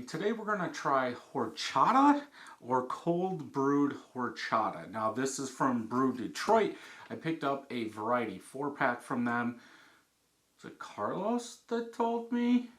Today we're going to try horchata or cold brewed horchata. Now this is from Brew Detroit. I picked up a variety 4-pack from them. Was it Carlos that told me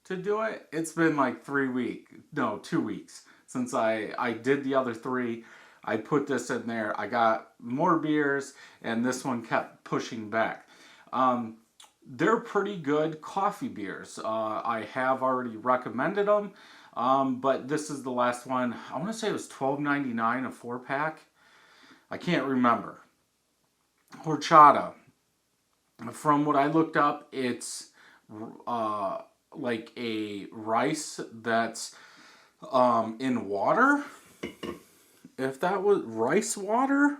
to do it? It's been like 2 weeks since I did the other 3. I put this in there. I got more beers and this one kept pushing back. They're pretty good coffee beers. I have already recommended them, but this is the last one. I want to say it was $12.99 a 4-pack. I can't remember. Horchata. From what I looked up, it's like a rice that's in water. If that was rice water.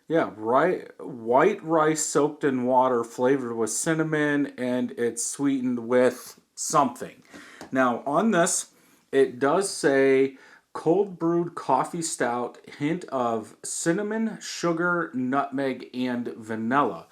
Yeah, white rice soaked in water, flavored with cinnamon, and it's sweetened with something. Now, on this, it does say cold brewed coffee stout, hint of cinnamon, sugar, nutmeg, and vanilla.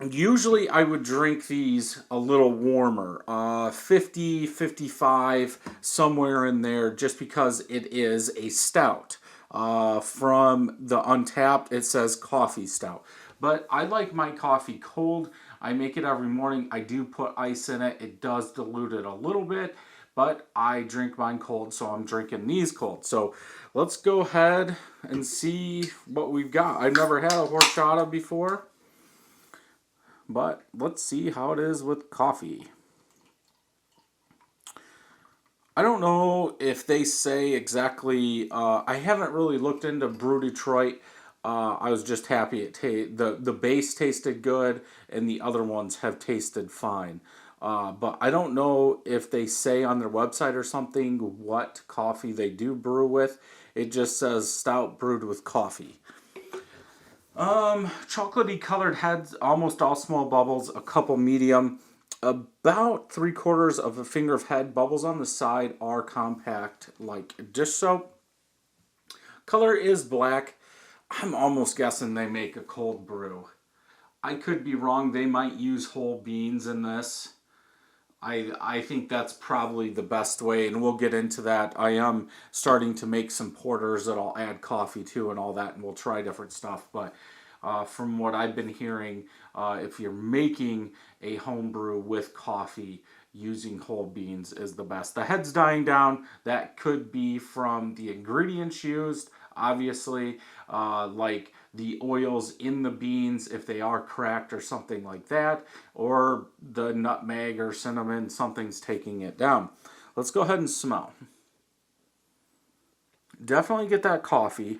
Usually I would drink these a little warmer, 50, 55, somewhere in there, just because it is a stout. From the Untapped, it says coffee stout. But I like my coffee cold. I make it every morning. I do put ice in it. It does dilute it a little bit, but I drink mine cold, so I'm drinking these cold. So let's go ahead and see what we've got. I've never had a horchata before, but let's see how it is with coffee. I don't know if they say exactly. I haven't really looked into Brew Detroit. I was just happy the base tasted good, and the other ones have tasted fine. But I don't know if they say on their website or something what coffee they do brew with. It just says stout brewed with coffee. Chocolatey colored heads, almost all small bubbles, a couple medium. About 3/4 of a finger of head. Bubbles on the side are compact like dish soap. Color is black. I'm almost guessing they make a cold brew. I could be wrong. They might use whole beans in this. I think that's probably the best way, and we'll get into that. I am starting to make some porters that I'll add coffee to and all that, and we'll try different stuff. But from what I've been hearing, if you're making a home brew with coffee, using whole beans is the best. The head's dying down. That could be from the ingredients used, obviously, like the oils in the beans, if they are cracked or something like that, or the nutmeg or cinnamon, something's taking it down. Let's go ahead and smell. Definitely get that coffee.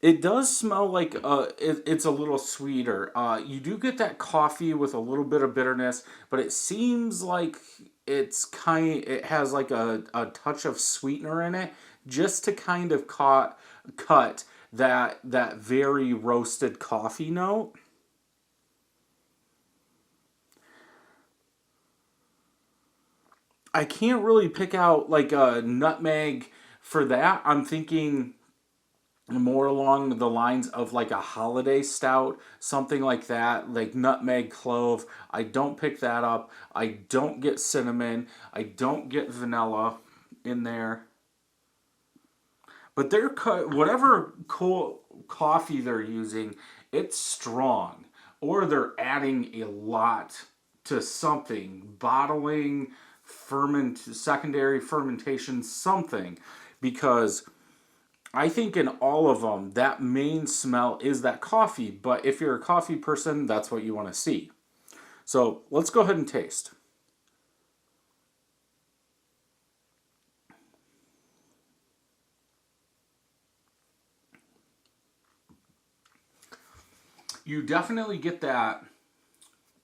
It does smell like it's a little sweeter. You do get that coffee with a little bit of bitterness, but it seems like it has like a touch of sweetener in it, just to kind of cut that very roasted coffee note. I can't really pick out like a nutmeg for that. I'm thinking more along the lines of like a holiday stout, something like that, like nutmeg, clove. I don't pick that up. I don't get cinnamon. I don't get vanilla in there. But they're whatever coffee they're using, it's strong, or they're adding a lot to something, bottling, secondary fermentation, something, because I think in all of them, that main smell is that coffee. But if you're a coffee person, that's what you want to see. So let's go ahead and taste. You definitely get that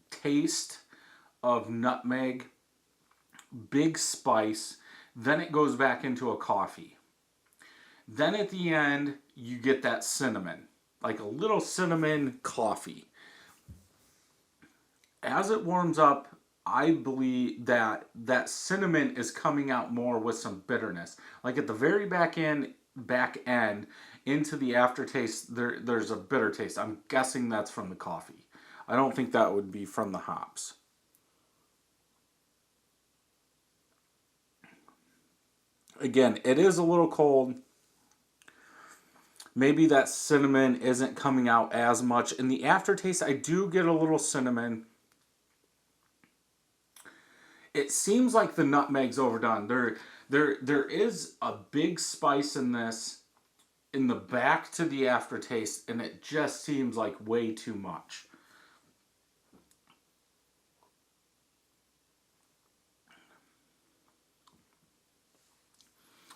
taste of nutmeg, big spice. Then it goes back into a coffee. Then at the end, you get that cinnamon, like a little cinnamon coffee. As it warms up, I believe that cinnamon is coming out more with some bitterness. Like at the very back end, into the aftertaste, there's a bitter taste. I'm guessing that's from the coffee. I don't think that would be from the hops. Again, it is a little cold. Maybe that cinnamon isn't coming out as much. In the aftertaste, I do get a little cinnamon. It seems like the nutmeg's overdone. There is a big spice in this in the back to the aftertaste, and it just seems like way too much.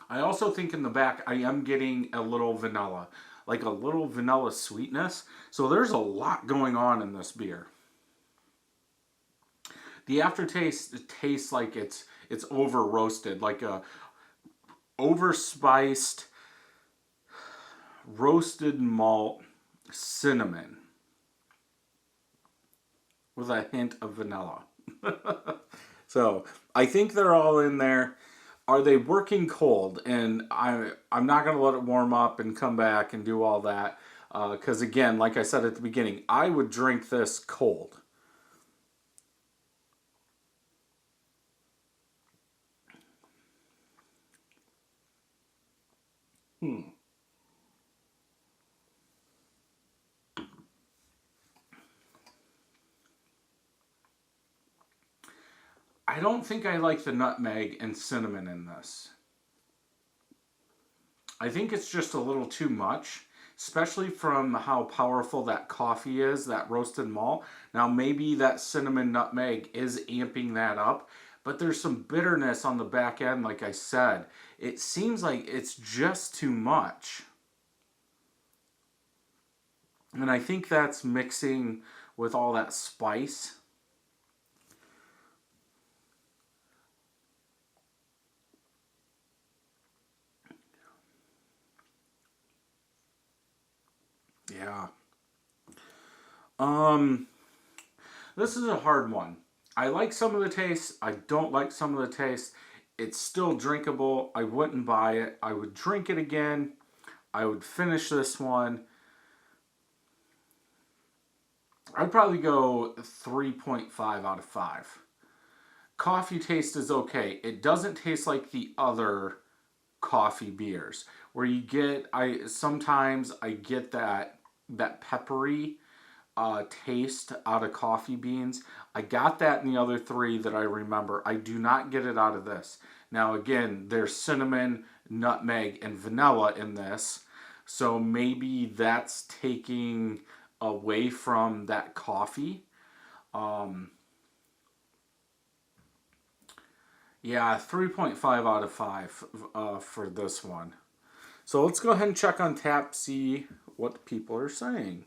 I also think in the back I am getting a little vanilla, like a little vanilla sweetness. So there's a lot going on in this beer. The aftertaste tastes like it's over roasted, like a over spiced roasted malt cinnamon with a hint of vanilla. So I think they're all in there. Are they working cold? And I'm not going to let it warm up and come back and do all that. Because again, like I said at the beginning, I would drink this cold. I don't think I like the nutmeg and cinnamon in this. I think it's just a little too much, especially from how powerful that coffee is, that roasted malt. Now, maybe that cinnamon nutmeg is amping that up, but there's some bitterness on the back end, like I said. It seems like it's just too much. And I think that's mixing with all that spice. Yeah. Um, this is a hard one. I like some of the taste. I don't like some of the taste. It's still drinkable. I wouldn't buy it. I would drink it again. I would finish this one. I'd probably go 3.5 out of 5. Coffee taste is okay. It doesn't taste like the other coffee beers where you get sometimes I get that peppery taste out of coffee beans. I got that in the other three that I remember. I do not get it out of this. Now again, there's cinnamon, nutmeg, and vanilla in this. So maybe that's taking away from that coffee. Um, yeah, 3.5 out of 5 for this one. So let's go ahead and check on tap, see what people are saying.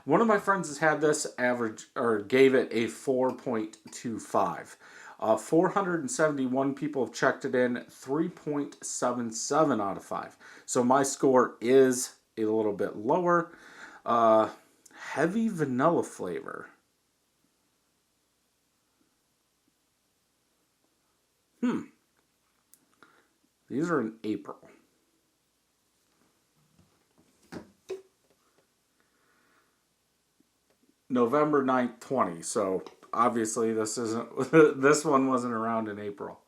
One of my friends has had this average or gave it a 4.25. 471 people have checked it in, 3.77 out of 5. So my score is a little bit lower. Heavy vanilla flavor. These are in April. November 9th, 20. So obviously this isn't this one wasn't around in April.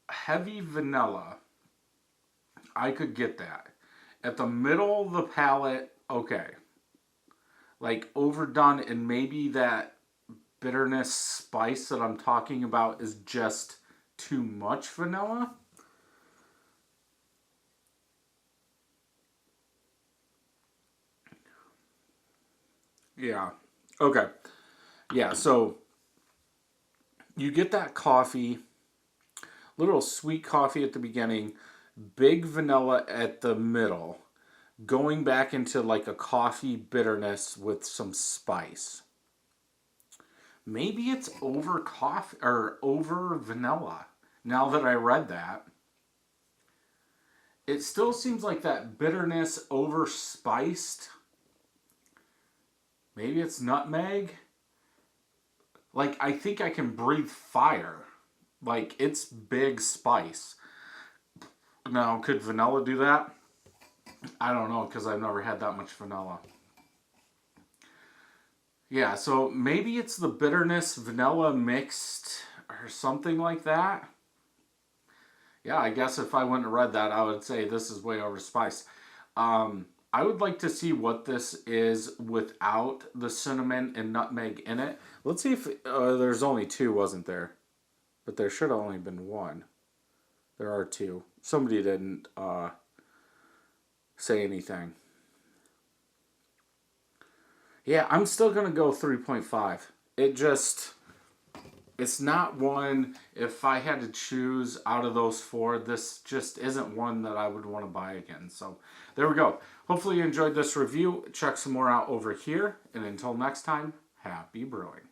Heavy vanilla. I could get that. At the middle of the palate, okay. Like overdone, and maybe that bitterness spice that I'm talking about is just too much vanilla. Yeah. Okay. Yeah, so you get that coffee, little sweet coffee at the beginning, big vanilla at the middle, going back into like a coffee bitterness with some spice. Maybe it's over coffee or over vanilla. Now that I read that. It still seems like that bitterness overspiced. Maybe it's nutmeg. Like, I think I can breathe fire. Like, it's big spice. Now, could vanilla do that? I don't know, because I've never had that much vanilla. Yeah, so maybe it's the bitterness vanilla mixed or something like that. Yeah, I guess if I wouldn't have read that, I would say this is way overspiced. I would like to see what this is without the cinnamon and nutmeg in it. Let's see if there's only two, wasn't there? But there should have only been one. There are two. Somebody didn't say anything. Yeah, I'm still going to go 3.5. It's not one, if I had to choose out of those four, this just isn't one that I would want to buy again. So there we go. Hopefully you enjoyed this review. Check some more out over here. And until next time, happy brewing.